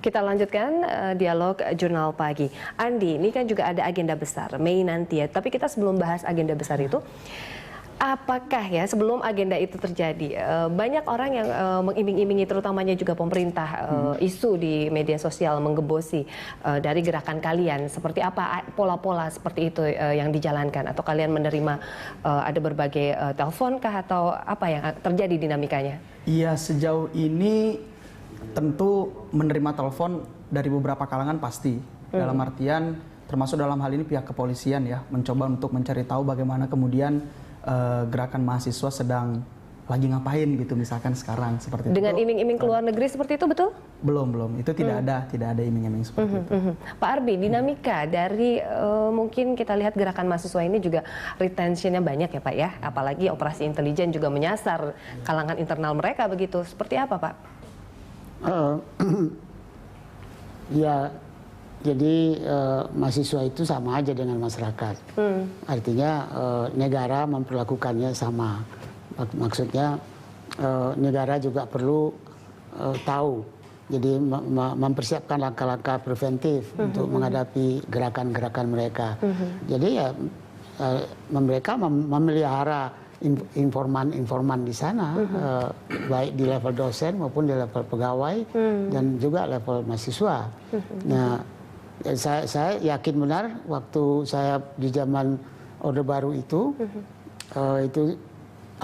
Kita lanjutkan dialog Jurnal Pagi. Andi, ini kan juga ada agenda besar Mei nanti ya. Tapi kita sebelum bahas agenda besar itu, apakah ya sebelum agenda itu terjadi, banyak orang yang mengiming-imingi, terutamanya juga pemerintah, isu di media sosial menggebosi dari gerakan kalian. Seperti apa pola-pola seperti itu yang dijalankan? Atau kalian menerima ada berbagai telepon kah atau apa yang terjadi dinamikanya? Iya, sejauh ini tentu menerima telepon dari beberapa kalangan pasti. Dalam artian termasuk dalam hal ini pihak kepolisian ya, mencoba untuk mencari tahu bagaimana kemudian gerakan mahasiswa sedang lagi ngapain gitu misalkan sekarang seperti itu. Dengan iming-iming ke luar negeri seperti itu betul? Belum. Itu tidak ada iming-iming seperti itu. Pak Arbi, dinamika dari mungkin kita lihat gerakan mahasiswa ini juga retentionnya banyak ya Pak ya, apalagi operasi intelijen juga menyasar kalangan internal mereka begitu. Seperti apa Pak? Ya, jadi mahasiswa itu sama aja dengan masyarakat. Artinya negara memperlakukannya sama. Maksudnya negara juga perlu tahu. Jadi mempersiapkan langkah-langkah preventif untuk menghadapi gerakan-gerakan mereka. Jadi ya mereka memelihara informan-informan di sana, baik di level dosen maupun di level pegawai dan juga level mahasiswa. Nah, saya yakin benar waktu saya di zaman Orde Baru itu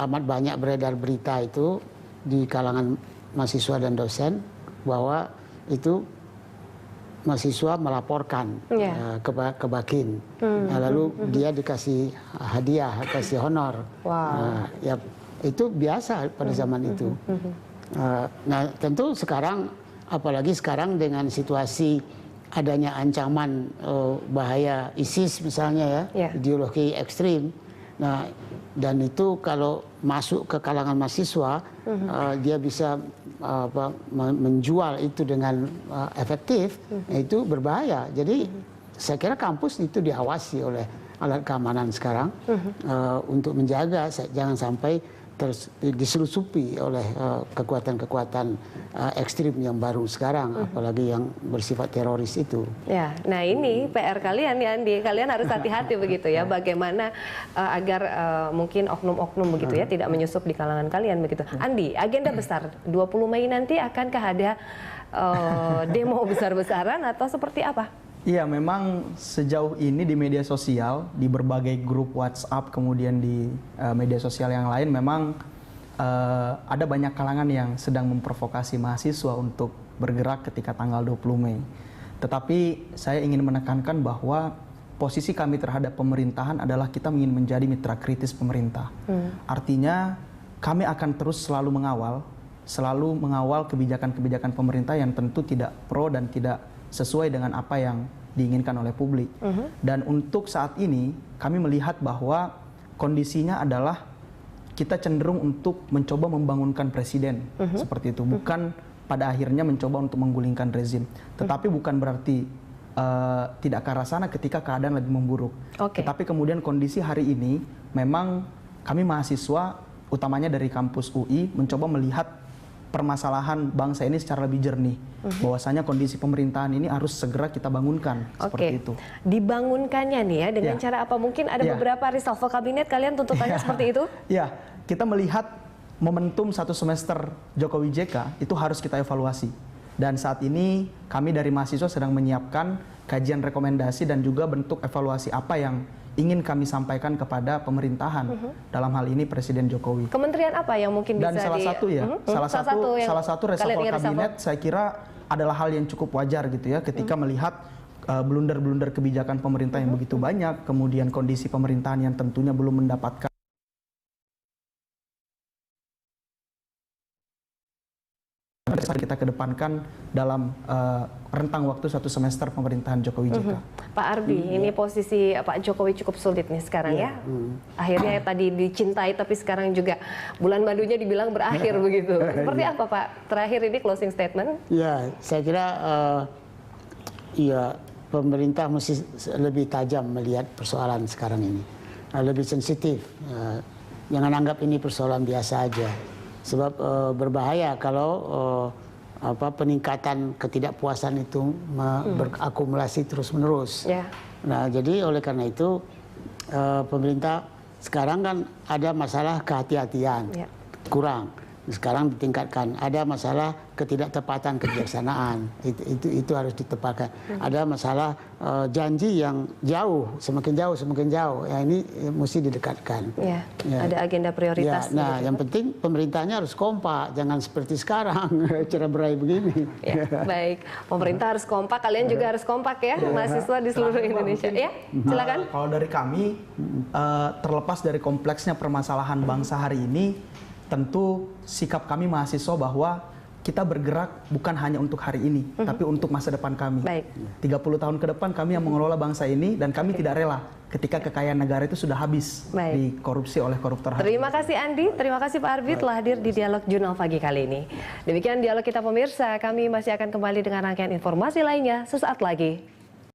amat banyak beredar berita itu di kalangan mahasiswa dan dosen bahwa itu mahasiswa melaporkan ke Bakin, lalu dia dikasih hadiah, kasih honor. Ya itu biasa pada zaman itu. Nah tentu sekarang, apalagi sekarang dengan situasi adanya ancaman bahaya ISIS misalnya ya, ideologi ekstrim. Nah dan itu kalau masuk ke kalangan mahasiswa, dia bisa menjual itu dengan efektif, itu berbahaya. Jadi saya kira kampus itu diawasi oleh alat keamanan sekarang untuk menjaga jangan sampai diselusupi oleh kekuatan-kekuatan ekstrim yang baru sekarang, apalagi yang bersifat teroris itu. Ya, nah ini PR kalian ya Andi, kalian harus hati-hati begitu ya, bagaimana agar mungkin oknum-oknum begitu ya tidak menyusup di kalangan kalian begitu. Andi, agenda besar 20 Mei nanti akankah ada demo besar-besaran atau seperti apa? Iya, memang sejauh ini di media sosial, di berbagai grup WhatsApp, kemudian di media sosial yang lain, memang ada banyak kalangan yang sedang memprovokasi mahasiswa untuk bergerak ketika tanggal 20 Mei. Tetapi saya ingin menekankan bahwa posisi kami terhadap pemerintahan adalah kita ingin menjadi mitra kritis pemerintah. Artinya kami akan terus selalu mengawal kebijakan-kebijakan pemerintah yang tentu tidak pro dan tidak sesuai dengan apa yang diinginkan oleh publik. Dan untuk saat ini kami melihat bahwa kondisinya adalah kita cenderung untuk mencoba membangunkan presiden seperti itu, bukan pada akhirnya mencoba untuk menggulingkan rezim. Tetapi bukan berarti tidak ke arah sana ketika keadaan lebih memburuk. Tetapi kemudian kondisi hari ini memang kami mahasiswa utamanya dari kampus UI mencoba melihat permasalahan bangsa ini secara lebih jernih, bahwasanya kondisi pemerintahan ini harus segera kita bangunkan seperti itu. Dibangunkannya nih ya dengan cara apa? Mungkin ada beberapa reshuffle kabinet, kalian tuntutannya seperti itu? Ya, kita melihat momentum satu semester Jokowi JK itu harus kita evaluasi. Dan saat ini kami dari mahasiswa sedang menyiapkan kajian rekomendasi dan juga bentuk evaluasi apa yang ingin kami sampaikan kepada pemerintahan, dalam hal ini Presiden Jokowi. Kementerian apa yang mungkin bisa salah satu reshuffle kabinet saya kira adalah hal yang cukup wajar gitu ya, ketika melihat blunder-blunder kebijakan pemerintah yang begitu banyak, kemudian kondisi pemerintahan yang tentunya belum mendapatkan kita kedepankan dalam rentang waktu satu semester pemerintahan Jokowi JK. Pak Arbi, ini posisi Pak Jokowi cukup sulit nih sekarang ya. Akhirnya tadi dicintai tapi sekarang juga bulan madunya dibilang berakhir begitu. Seperti apa Pak? Terakhir ini closing statement? Ya, saya kira ya pemerintah mesti lebih tajam melihat persoalan sekarang ini. Lebih sensitif. Jangan anggap ini persoalan biasa aja. Sebab berbahaya kalau peningkatan ketidakpuasan itu berakumulasi terus-menerus. Nah, jadi oleh karena itu pemerintah sekarang kan ada masalah kehati-hatian, kurang. Sekarang ditingkatkan. Ada masalah ketidaktepatan kebijaksanaan, itu harus ditepatkan. Ada masalah janji yang semakin jauh. Ya, ini mesti didekatkan. Ada agenda prioritas. Nah, yang penting pemerintahnya harus kompak, jangan seperti sekarang cerai-berai begini. Baik, pemerintah harus kompak, kalian juga harus kompak ya, mahasiswa di seluruh Indonesia. Ya, silakan. Kalau dari kami, terlepas dari kompleksnya permasalahan bangsa hari ini, tentu sikap kami mahasiswa bahwa kita bergerak bukan hanya untuk hari ini, tapi untuk masa depan kami. 30 tahun ke depan kami yang mengelola bangsa ini, dan kami tidak rela ketika kekayaan negara itu sudah habis dikorupsi oleh koruptor. Terima kasih Andi, terima kasih Pak Arbi telah hadir di Dialog Jurnal Pagi kali ini. Demikian dialog kita pemirsa, kami masih akan kembali dengan rangkaian informasi lainnya sesaat lagi.